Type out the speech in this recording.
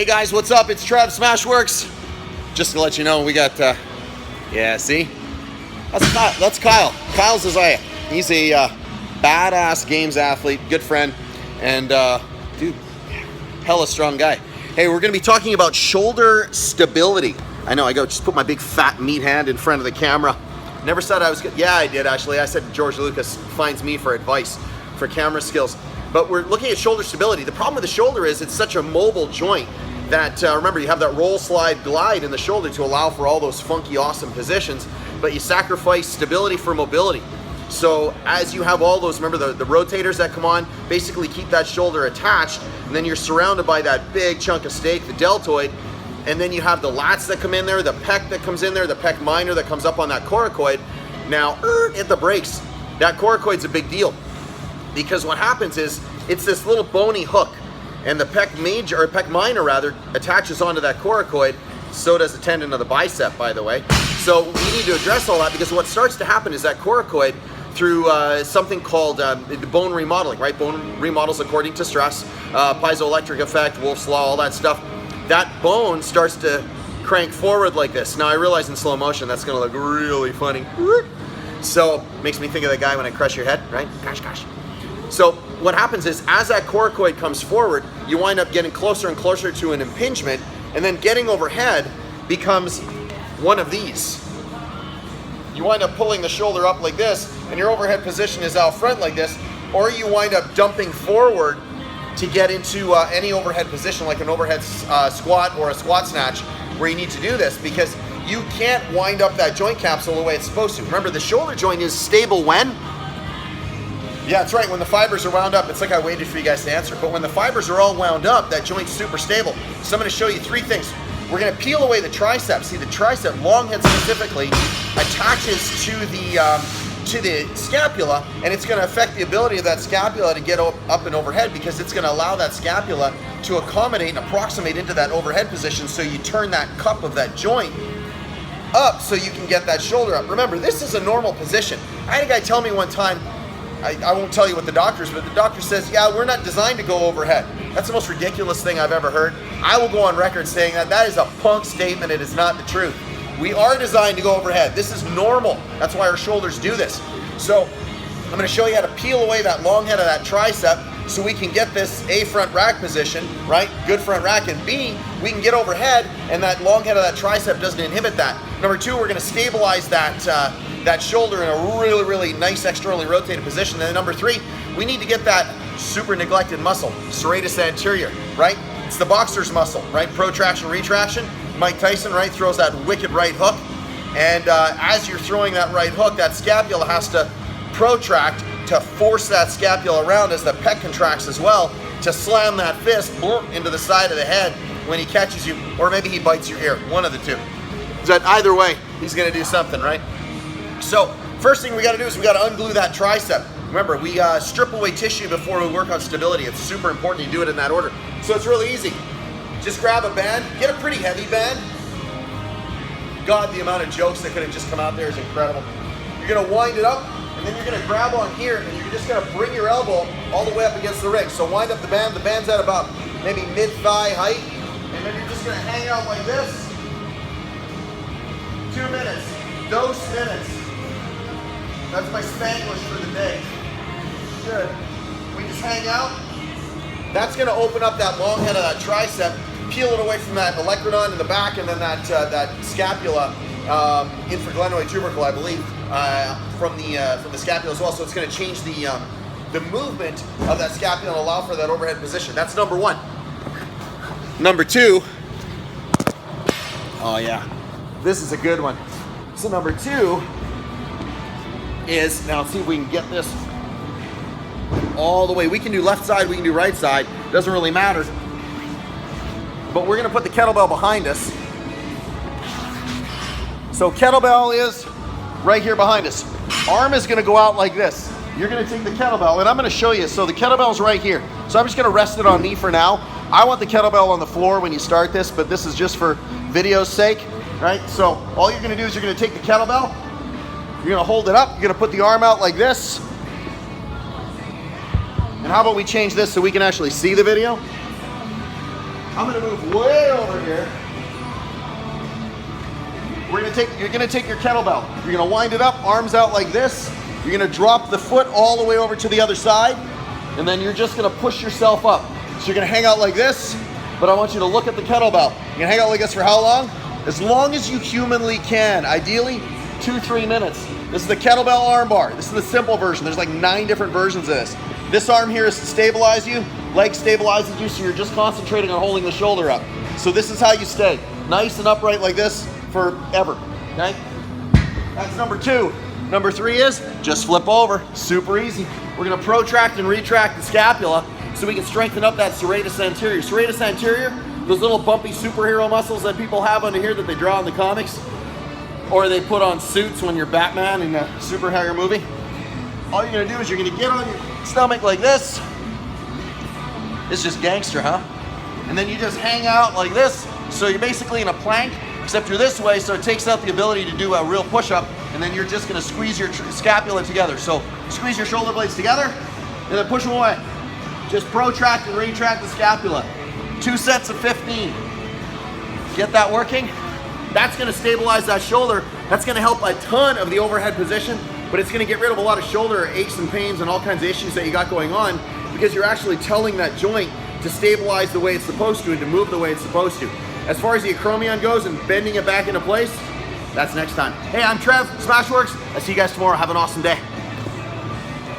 Hey guys, what's up? It's Trev, SmashweRx. Just to let you know, we got, yeah, see? That's Kyle. Kyle's Isaiah. He's a badass games athlete, good friend, and dude, hella strong guy. Hey, we're gonna be talking about shoulder stability. I know, just put my big fat meat hand in front of the camera. Never said I was good. Yeah, I did actually. I said George Lucas finds me for advice for camera skills. But we're looking at shoulder stability. The problem with the shoulder is it's such a mobile joint that, remember, you have that roll, slide, glide in the shoulder to allow for all those funky, awesome positions, but you sacrifice stability for mobility. So as you have all those, remember the rotators that come on, basically keep that shoulder attached, and then you're surrounded by that big chunk of steak, the deltoid, and then you have the lats that come in there, the pec that comes in there, the pec minor that comes up on that coracoid. Now, hit the brakes. That coracoid's a big deal, because what happens is it's this little bony hook, and the pec major, or pec minor rather, attaches onto that coracoid. So does the tendon of the bicep, by the way. So we need to address all that, because what starts to happen is that coracoid, through something called bone remodeling, right? Bone remodels according to stress, piezoelectric effect, Wolff's Law, all that stuff. That bone starts to crank forward like this. Now I realize in slow motion that's gonna look really funny. So makes me think of the guy when I crush your head, right? Gosh. So what happens is, as that coracoid comes forward, you wind up getting closer and closer to an impingement, and then getting overhead becomes one of these. You wind up pulling the shoulder up like this, and your overhead position is out front like this, or you wind up dumping forward to get into any overhead position, like an overhead squat or a squat snatch, where you need to do this, because you can't wind up that joint capsule the way it's supposed to. Remember, the shoulder joint is stable when? Yeah, that's right, when the fibers are wound up. It's like I waited for you guys to answer, but when the fibers are all wound up, that joint's super stable. So I'm gonna show you three things. We're gonna peel away the tricep. See, the tricep, long head specifically, attaches to the scapula, and it's gonna affect the ability of that scapula to get up and overhead, because it's gonna allow that scapula to accommodate and approximate into that overhead position, so you turn that cup of that joint up so you can get that shoulder up. Remember, this is a normal position. I had a guy tell me one time, I won't tell you what the doctor is, but the doctor says, yeah, we're not designed to go overhead. That's the most ridiculous thing I've ever heard. I will go on record saying that is a punk statement. It is not the truth. We are designed to go overhead. This is normal. That's why our shoulders do this. So I'm gonna show you how to peel away that long head of that tricep so we can get this A, front rack position, right? Good front rack, and B, we can get overhead, and that long head of that tricep doesn't inhibit that. Number two, we're gonna stabilize that shoulder in a really, really nice externally rotated position. And then number three, we need to get that super neglected muscle, serratus anterior, right? It's the boxer's muscle, right? Protraction, retraction. Mike Tyson, right, throws that wicked right hook. And as you're throwing that right hook, that scapula has to protract to force that scapula around as the pec contracts as well, to slam that fist into the side of the head when he catches you, or maybe he bites your ear, one of the two. But either way, he's gonna do something, right? So first thing we gotta do is we gotta unglue that tricep. Remember, we strip away tissue before we work on stability. It's super important you do it in that order. So it's really easy. Just grab a band, get a pretty heavy band. God, the amount of jokes that could have just come out there is incredible. You're gonna wind it up, and then you're gonna grab on here, and you're just gonna bring your elbow all the way up against the rig. So wind up the band's at about maybe mid-thigh height, and then you're just gonna hang out like this. 2 minutes, dose minutes. That's my Spanglish for the day. Good. We just hang out. That's gonna open up that long head of that tricep, peel it away from that olecranon in the back, and then that scapula, infraglenoid tubercle, I believe, from the scapula as well. So it's gonna change the movement of that scapula and allow for that overhead position. That's number one. Number two, oh yeah, this is a good one. So number two is, now let's see if we can get this all the way. We can do left side, we can do right side, doesn't really matter. But we're gonna put the kettlebell behind us. So kettlebell is right here behind us. Arm is gonna go out like this. You're gonna take the kettlebell, and I'm gonna show you. So the kettlebell's right here. So I'm just gonna rest it on me for now. I want the kettlebell on the floor when you start this, but this is just for video's sake, right? So all you're gonna do is you're gonna take the kettlebell, you're gonna hold it up, you're gonna put the arm out like this. And how about we change this so we can actually see the video? I'm gonna move way over here. You're gonna take your kettlebell. You're gonna wind it up, arms out like this. You're gonna drop the foot all the way over to the other side, and then you're just gonna push yourself up. So you're gonna hang out like this, but I want you to look at the kettlebell. You're gonna hang out like this for how long? As long as you humanly can. Ideally, 2-3 minutes. This is the kettlebell arm bar. This is the simple version. There's like 9 different versions of this. This arm here is to stabilize you. Leg stabilizes you, so you're just concentrating on holding the shoulder up. So this is how you stay. Nice and upright like this forever, okay? That's number 2. Number 3 is just flip over. Super easy. We're gonna protract and retract the scapula so we can strengthen up that serratus anterior. Serratus anterior, those little bumpy superhero muscles that people have under here that they draw in the comics, or they put on suits when you're Batman in a superhero movie. All you're gonna do is you're gonna get on your stomach like this. It's just gangster, huh? And then you just hang out like this. So you're basically in a plank, except you're this way, so it takes out the ability to do a real push-up, and then you're just gonna squeeze your scapula together. So squeeze your shoulder blades together, and then push them away. Just protract and retract the scapula. 2 sets of 15. Get that working? That's gonna stabilize that shoulder. That's gonna help a ton of the overhead position, but it's gonna get rid of a lot of shoulder aches and pains and all kinds of issues that you got going on, because you're actually telling that joint to stabilize the way it's supposed to and to move the way it's supposed to. As far as the acromion goes and bending it back into place, that's next time. Hey, I'm Trev, SmashweRx. I'll see you guys tomorrow. Have an awesome day.